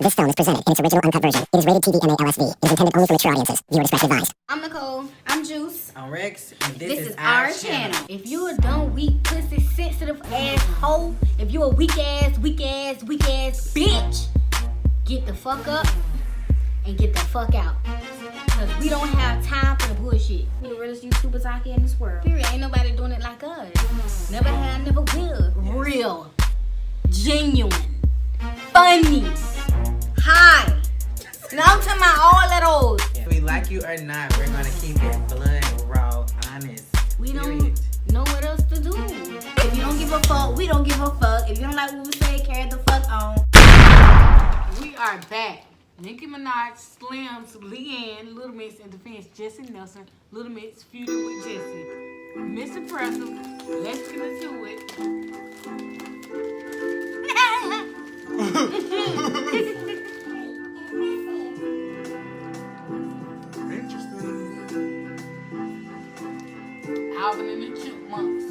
This film is presented in its original uncut version. It is rated TV MA LSD. It is intended only for mature audiences. Viewer discretion advised. I'm Nicole. I'm Juice. I'm Rex. And this is our channel. If you a dumb, weak, pussy, sensitive ass hoe, if you a weak ass bitch, get the fuck up and get the fuck out. Cause we don't have time for the bullshit. We the realest YouTubers out here in this world. Period. Ain't nobody doing it like us. Never had, never will. Real. Genuine. Funny. High. Now I'm talking about all of those. If we like you or not, we're gonna keep it blunt, raw, honest. We don't know what else to do. If you don't give a fuck, we don't give a fuck. If you don't like what we say, carry the fuck on. We are back. Nicki Minaj slams Leigh-Anne, Little Mix, and defends Jesy Nelson, Little Mix feuding with Jesy. Miss Impressive, let's get into it. Alvin and the Chipmunks.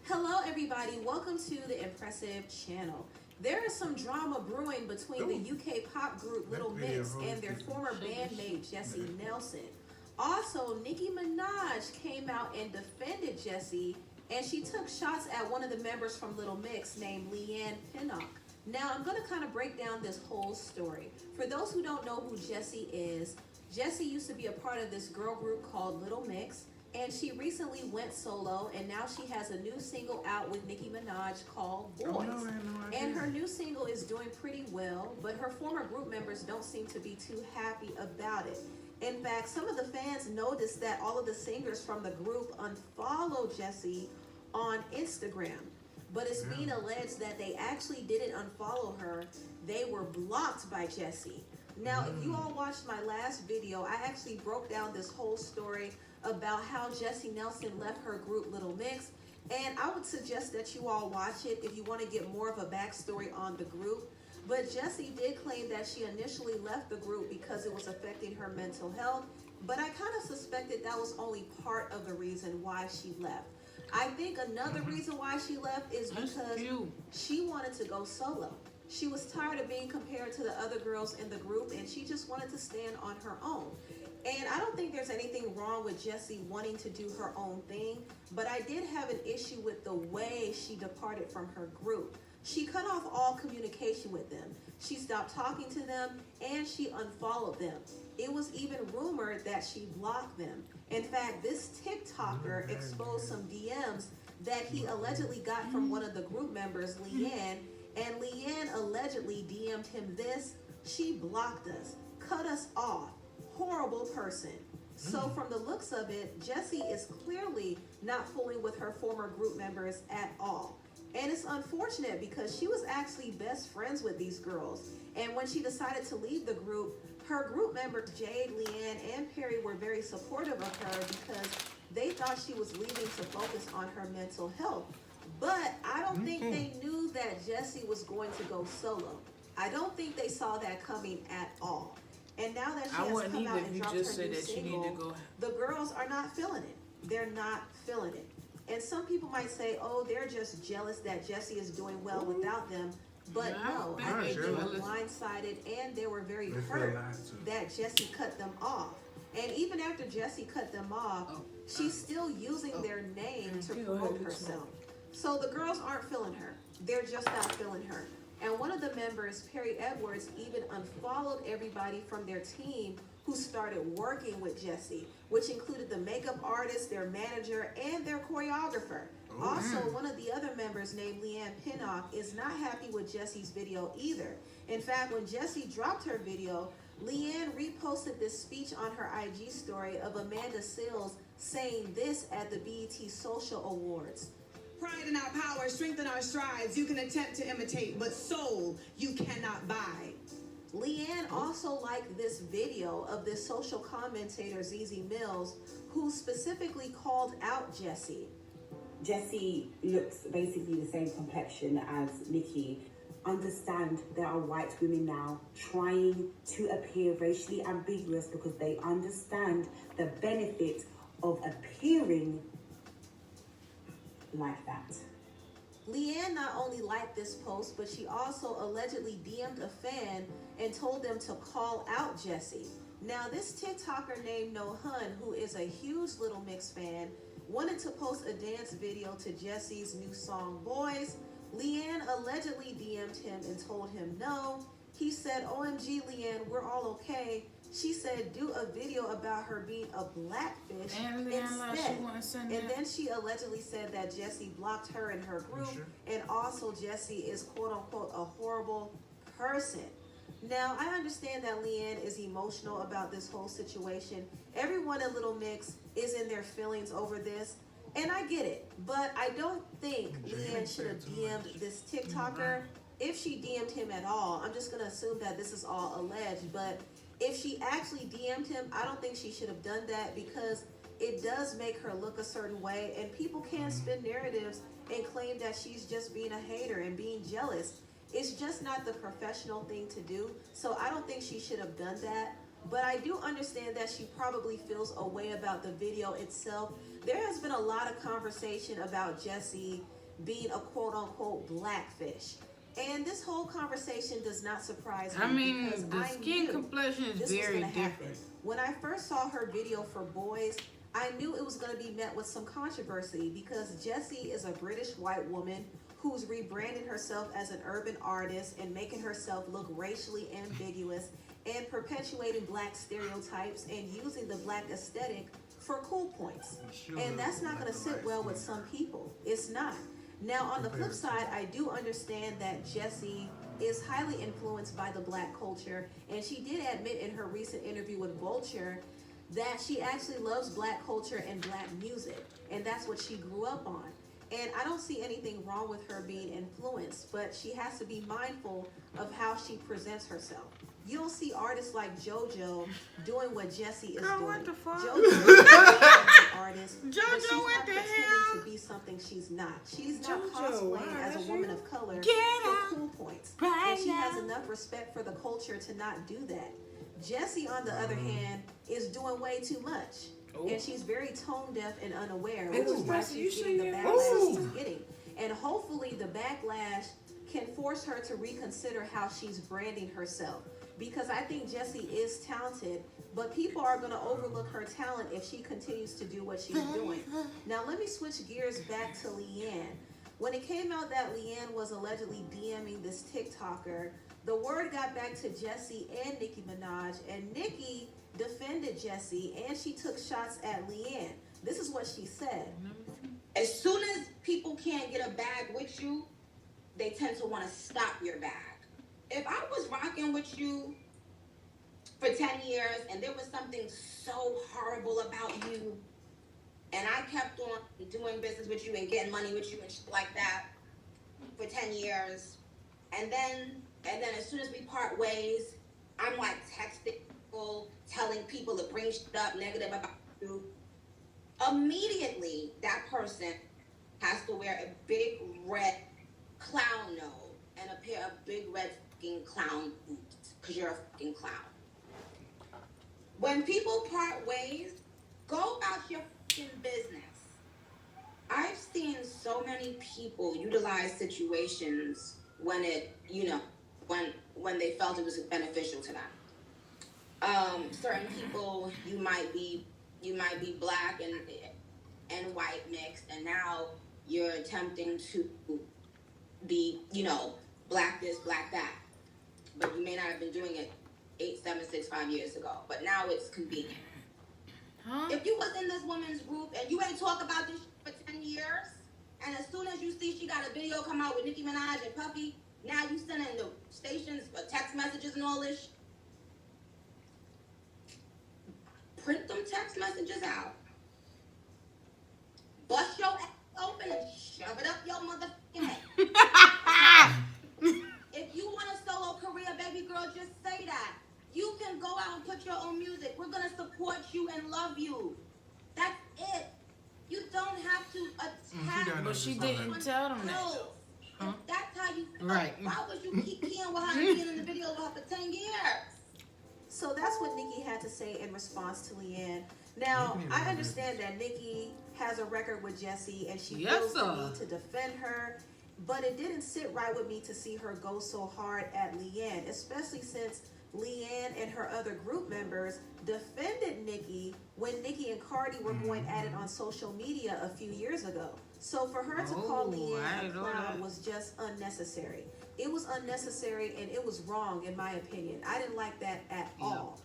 Hello everybody, welcome to the Impressive channel. There is some drama brewing between the UK pop group Little Mix and their former bandmate Jesy Nelson. Also, Nicki Minaj came out and defended Jesy, and she took shots at one of the members from Little Mix named Leigh-Anne. Now, I'm going to kind of break down this whole story. For those who don't know who Jesy is, Jesy used to be a part of this girl group called Little Mix, and she recently went solo, and now she has a new single out with Nicki Minaj called Boys. And her new single is doing pretty well, but her former group members don't seem to be too happy about it. In fact, some of the fans noticed that all of the singers from the group unfollowed Jesy on Instagram. But it's being alleged that they actually didn't unfollow her. They were blocked by Jesy. Now, if you all watched my last video, I actually broke down this whole story about how Jesy Nelson left her group Little Mix. And I would suggest that you all watch it if you want to get more of a backstory on the group. But Jesy did claim that she initially left the group because it was affecting her mental health. But I kind of suspected that was only part of the reason why she left. I think another reason why she left is because she wanted to go solo. She was tired of being compared to the other girls in the group, and she just wanted to stand on her own. And I don't think there's anything wrong with Jesy wanting to do her own thing, but I did have an issue with the way she departed from her group. She cut off all communication with them. She stopped talking to them, and she unfollowed them. It was even rumored that she blocked them. In fact, this TikToker exposed some DMs that he allegedly got from one of the group members, Leigh-Anne, and Leigh-Anne allegedly DM'd him this: "She blocked us, cut us off, horrible person." So from the looks of it, Jesy is clearly not fooling with her former group members at all. And it's unfortunate because she was actually best friends with these girls. And when she decided to leave the group, her group members Jade, Leigh-Anne, and Perry were very supportive of her because they thought she was leaving to focus on her mental health. But I don't think they knew that Jesy was going to go solo. I don't think they saw that coming at all. And now that she has come out and dropped her new single, the girls are not feeling it. They're not feeling it. And some people might say, oh, they're just jealous that Jesy is doing well without them. But no, I think they were blindsided, and they were very hurt that Jesy cut them off. And even after Jesy cut them off, she's still using their name to promote herself. So the girls aren't feeling her. They're just not feeling her. And one of the members, Perry Edwards, even unfollowed everybody from their team who started working with Jesy, which included the makeup artist, their manager, and their choreographer. Also, one of the other members named Leigh-Anne is not happy with Jessy's video either. In fact, when Jesy dropped her video, Leigh-Anne reposted this speech on her IG story of Amanda Seales saying this at the BET Social Awards. "Pride in our power, strength in our strides, you can attempt to imitate, but soul you cannot buy." Leigh-Anne also liked this video of this social commentator, Jesy Mills, who specifically called out Jesy. Jesy looks basically the same complexion as Nicki. Understand there are white women now trying to appear racially ambiguous because they understand the benefit of appearing like that. Leigh-Anne not only liked this post, but she also allegedly DM'd a fan and told them to call out Jesy. Now, this TikToker named No Hun, who is a huge Little Mix fan, wanted to post a dance video to Jesy's new song, Boys. Leigh-Anne allegedly DM'd him and told him no. He said, OMG, Leigh-Anne, we're all okay. She said, do a video about her being a blackfish instead. And then she allegedly said that Jesy blocked her in her group, and also Jesy is quote unquote a horrible person. Now, I understand that Leigh-Anne is emotional about this whole situation. Everyone in Little Mix is in their feelings over this, and I get it. But I don't think Leigh-Anne should have DM'd this TikToker. If she DM'd him at all, I'm just going to assume that this is all alleged, but if she actually DM'd him, I don't think she should have done that, because it does make her look a certain way, and people can spin narratives and claim that she's just being a hater and being jealous. It's just not the professional thing to do, so I don't think she should have done that. But I do understand that she probably feels a way about the video itself. There has been a lot of conversation about Jesy being a quote-unquote blackfish. And this whole conversation does not surprise me. I mean, because the skin complexion is very different. When I first saw her video for Boys, I knew it was going to be met with some controversy, because Jesy is a British white woman who's rebranding herself as an urban artist and making herself look racially ambiguous and perpetuating black stereotypes and using the black aesthetic for cool points. And that's not going to sit well with some people. It's not. Now, on the flip side, I do understand that Jesy is highly influenced by the black culture, and she did admit in her recent interview with Vulture that she actually loves black culture and black music, and that's what she grew up on. And I don't see anything wrong with her being influenced, but she has to be mindful of how she presents herself. You don't see artists like JoJo doing what Jesy is doing. What the fuck? JoJo is an artist, but she's JoJo, not what the pretending hell? to be something she's not. She's not JoJo, cosplaying why as a is woman you- of color Get for out cool points. right And she has now. enough respect for the culture to not do that. Jesy, on the other hand, is doing way too much. And she's very tone deaf and unaware, which is why she's getting the backlash she's getting. And hopefully the backlash can force her to reconsider how she's branding herself. Because I think Jesy is talented, but people are going to overlook her talent if she continues to do what she's doing. Now, let me switch gears back to Leigh-Anne. When it came out that Leigh-Anne was allegedly DMing this TikToker, the word got back to Jesy and Nicki Minaj, and Nicki defended Jesy, and she took shots at Leigh-Anne. This is what she said. As soon as people can't get a bag with you, they tend to want to stop your bag. If I was rocking with you for 10 years and there was something so horrible about you, and I kept on doing business with you and getting money with you and shit like that for 10 years, and then as soon as we part ways, I'm like texting people, telling people to bring shit up negative about you, immediately that person has to wear a big red clown nose and a pair of big red fucking clown boots, because you're a fucking clown. When people part ways, go about your fucking business. I've seen so many people utilize situations when it, when they felt it was beneficial to them. Certain people, you might be black and white mixed, and now you're attempting to be, black this, black that. But you may not have been doing it 8, 7, 6, 5 years ago. But now it's convenient. Huh? If you was in this woman's group and you ain't talk about this shit for 10 years, and as soon as you see she got a video come out with Nicki Minaj and Puffy, now you sending the stations text messages and all this shit. Print them text messages out. Bust your ass open and shove it up your motherfucking head. If you want a solo career, baby girl, just say that. You can go out and put your own music. We're going to support you and love you. That's it. You don't have to attack. But she didn't tell them that. No. Huh? If that's how you feel, Right. why would you keep keying with her and being in the video with her for 10 years? So that's what Nicki had to say in response to Leigh-Anne. Now, I understand that Nicki has a record with Jesy, and she Yes, feels the sir. need to defend her. But it didn't sit right with me to see her go so hard at Leigh-Anne, especially since Leigh-Anne and her other group members defended Nicki when Nicki and Cardi were going at it on social media a few years ago. So for her to call Leigh-Anne a clown was just unnecessary. It was unnecessary and it was wrong in my opinion. I didn't like that at all.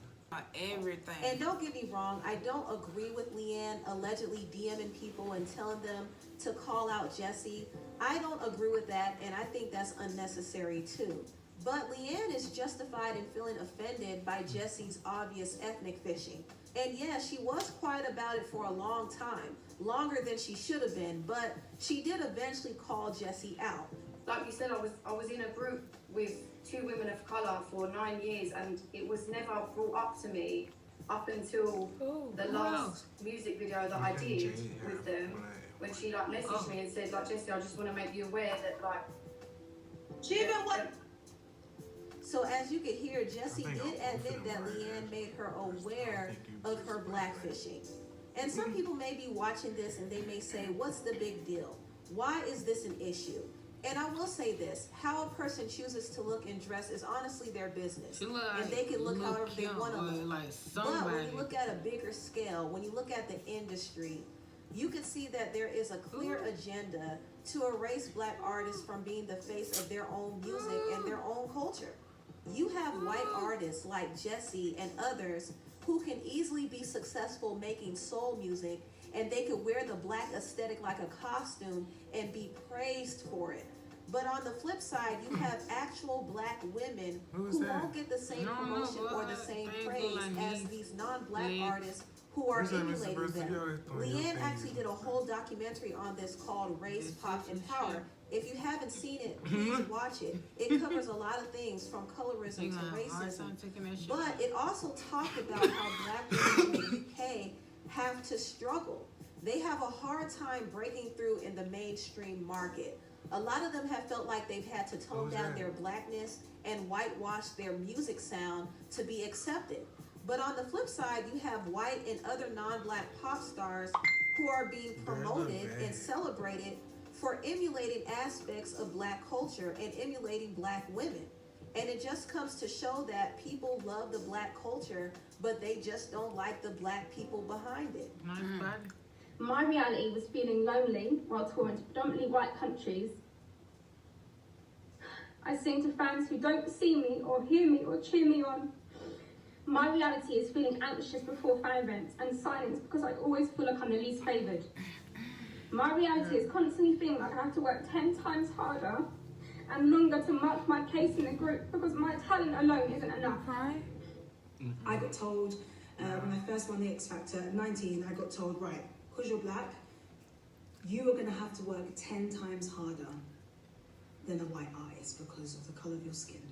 Everything. And don't get me wrong, I don't agree with Leigh-Anne allegedly DMing people and telling them to call out Jesy. I don't agree with that, and I think that's unnecessary too. But Leigh-Anne is justified in feeling offended by Jesy's obvious ethnic fishing. And yeah, she was quiet about it for a long time, longer than she should have been, but she did eventually call Jesy out. Like you said, I was in a group with 2 women of colour for 9 years, and it was never brought up to me up until the last music video that I did with them, when she like messaged me and said like, Jesy, I just want to make you aware that like she even what. So as you could hear, Jesy did admit that Leigh-Anne made her aware of her blackfishing. And some people may be watching this and they may say, what's the big deal? Why is this an issue? And I will say this, how a person chooses to look and dress is honestly their business. And they can look however they want to look. But when you look at a bigger scale, when you look at the industry, you can see that there is a clear agenda to erase black artists from being the face of their own music and their own culture. You have white artists like Jesy and others who can easily be successful making soul music, and they could wear the black aesthetic like a costume and be praised for it. But on the flip side, you have actual black women who won't get the same promotion or the same praise as these non-black artists who are emulating them. Leigh-Anne actually did a whole documentary on this called Race, Pop, and Power. If you haven't seen it, please watch it. It covers a lot of things from colorism to racism. But it also talked about how black women in the UK have to struggle. They have a hard time breaking through in the mainstream market. A lot of them have felt like they've had to tone down their blackness and whitewash their music sound to be accepted. But on the flip side, you have white and other non-black pop stars who are being promoted and celebrated for emulating aspects of black culture and emulating black women. And it just comes to show that people love the black culture, but they just don't like the black people behind it. My reality was feeling lonely while touring to predominantly white countries. I sing to fans who don't see me or hear me or cheer me on. My reality is feeling anxious before fan events and silence because I always feel like I'm the least favoured. My reality is constantly feeling like I have to work 10 times harder and longer to mark my place in the group because my talent alone isn't enough. I got told when I first won the X Factor at 19, I got told, right, because you're black, you are going to have to work 10 times harder than a white artist because of the colour of your skin.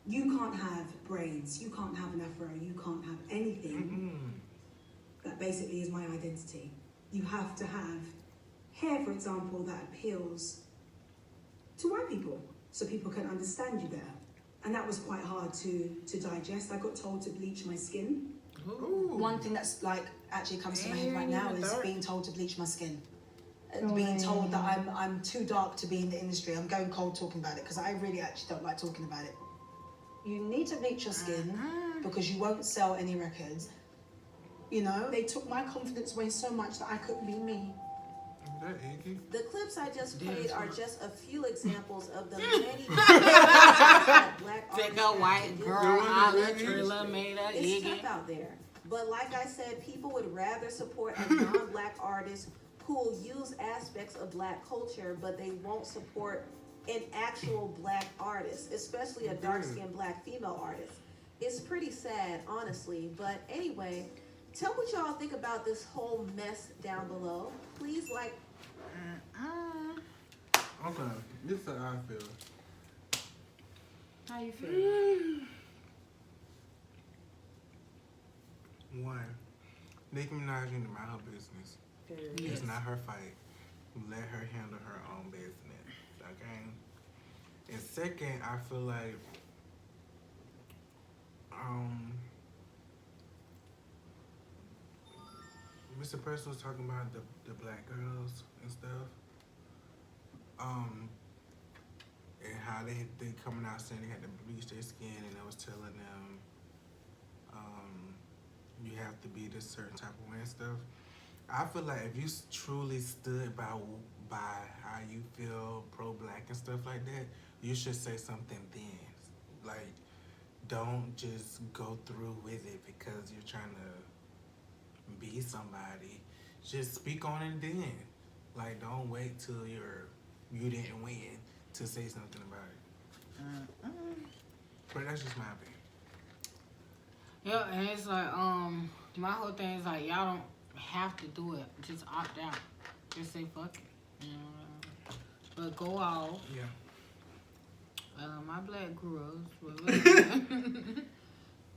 You can't have braids, you can't have an afro, you can't have anything that basically is my identity. You have to have hair, for example, that appeals to white people so people can understand you better. And that was quite hard to digest. I got told to bleach my skin. One thing that's like actually comes to my head right now is being told to bleach my skin. Being told that I'm too dark to be in the industry. I'm going cold talking about it because I really actually don't like talking about it. You need to bleach your skin because you won't sell any records. You know, they took my confidence away so much that I couldn't be me. The clips I just played are just a few examples of the many that black artists take a white girl out of Trilla, made a It's tough out there. But like I said, people would rather support a non-black artist who will use aspects of black culture, but they won't support an actual black artist, especially a dark-skinned black female artist. It's pretty sad, honestly. But anyway, tell what y'all think about this whole mess down below. Please like. Okay, this is how I feel. How you feel? One, Nicki Minaj need to mind her business. It's not her fight. Let her handle her own business. Okay? And second, I feel like Mr. Press was talking about the black girls and stuff. and how they coming out saying they had to bleach their skin, and I was telling them, you have to be this certain type of way and stuff. I feel like if you truly stood by how you feel pro-black and stuff like that, you should say something then. Like, don't just go through with it because you're trying to be somebody. Just speak on it then. Like, don't wait till you didn't win to say something about it. But that's just my opinion. Yeah, and it's like, my whole thing is like, y'all don't have to do it. Just opt out. Just say fuck it. You know? But go off. Yeah. My black girls.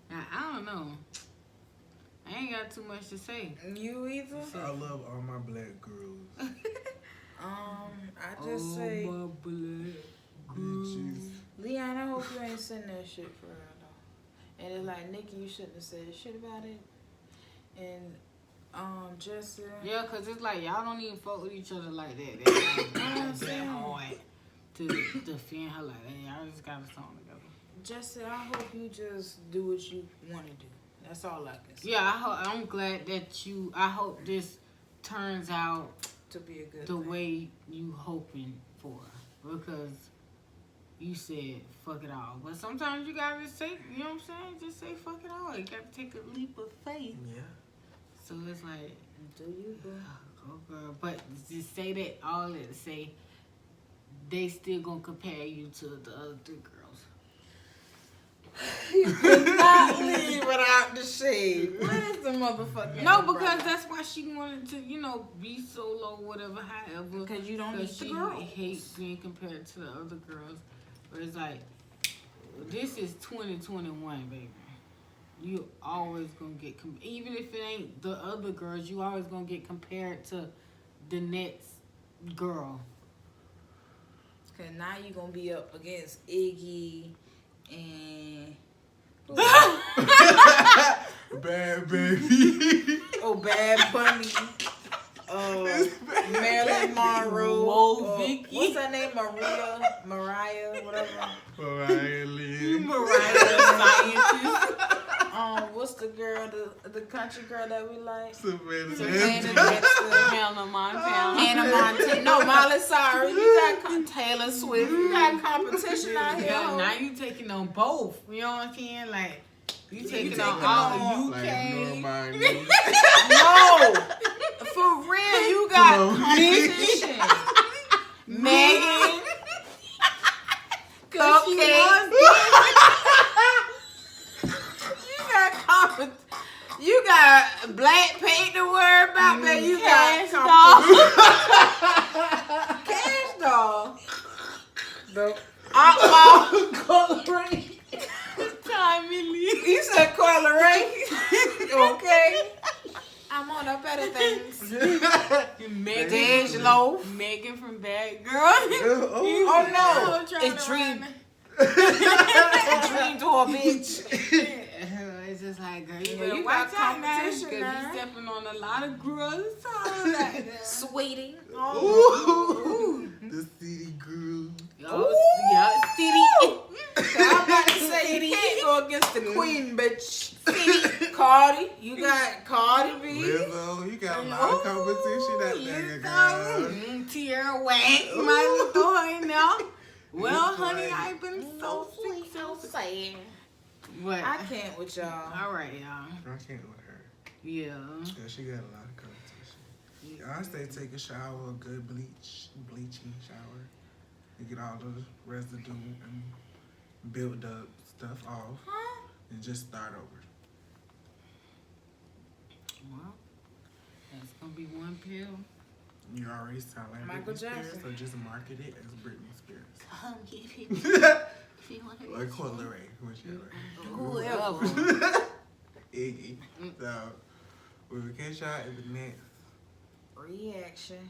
Now, I don't know. I ain't got too much to say. You either? I love all my black girls. I just say, my black bitches. Leigh-Anne, I hope you ain't sending that shit for her though. And it's like, Nicki, you shouldn't have said shit about it. And Jesy. Yeah, cause it's like y'all don't even fuck with each other like that. That's like, hard to defend her like that. Y'all just got a song together. Jesy, I hope you just do what you want to do. That's all I can say. Yeah, I'm glad that I hope this turns out to be a good the thing. way you hoping for, because you said fuck it all. But sometimes you gotta just say, you know what I'm saying? Just say fuck it all. You gotta take a leap of faith. Yeah. So it's like, do you, girl? Oh, girl. But just say that all that to say they still gonna compare you to the other 3 girls. You could not leave without the shade. Where's the motherfucker? No, because that's why she wanted to, be solo, whatever, however. Because you don't need the she girls. hates being compared to the other girls. But it's like, this is 2021, baby. You always gonna get, even if it ain't the other girls, you always gonna get compared to the next girl. Because now you gonna be up against Iggy and Bad Baby. Oh, Bad Bunny. Marilyn Monroe. Whoa, Vicky. What's her name? Mariah, whatever. Mariah Lee. Mariah Scientist. What's the girl, the country girl that we like? Savannah Hannah Montana. Hannah Montana. No, Miley Cyrus. You got Taylor Swift. You got competition out here. Yeah, now you taking on both. You know what I'm saying? Like, you taking on all the UK. No. For real, you got competition. Megan. Cupcake. You got Blackpink to worry about, man. You Cash got Cash Doll. The Coloring. Tommy Lee. You said Coloring. Okay. I'm on up better things. Megan Loaf. Megan from Bad Girl. Oh no. It's Dream. It's Dream to a bitch. It's just like, girl, you Yeah, better you watch got out, man, competition because now. you stepping on a lot of girls. Sweetie. Ooh. The city girl. Yeah, city. I'm about to say you can't go against the queen, bitch. Cardi. You got Cardi B. Lizzo, you got a lot of competition out there, girl. Tierra Whack. You might as well throw her in there. Well, It's honey, like- I've been so sweet, so sad. But I can't with y'all. all right, y'all. I can't with her. Yeah. Yeah, she got a lot of competition. I say take a shower, a good bleaching shower. You get all the residue and build up stuff off. And just start over. Well, that's gonna be one pill. You already sound like Michael Britney Spears, Jackson. so just market it as Britney Spears. Come get it. Or Coil Ray, whichever. Whoever. Iggy. So, we'll catch y'all in the next Reaction.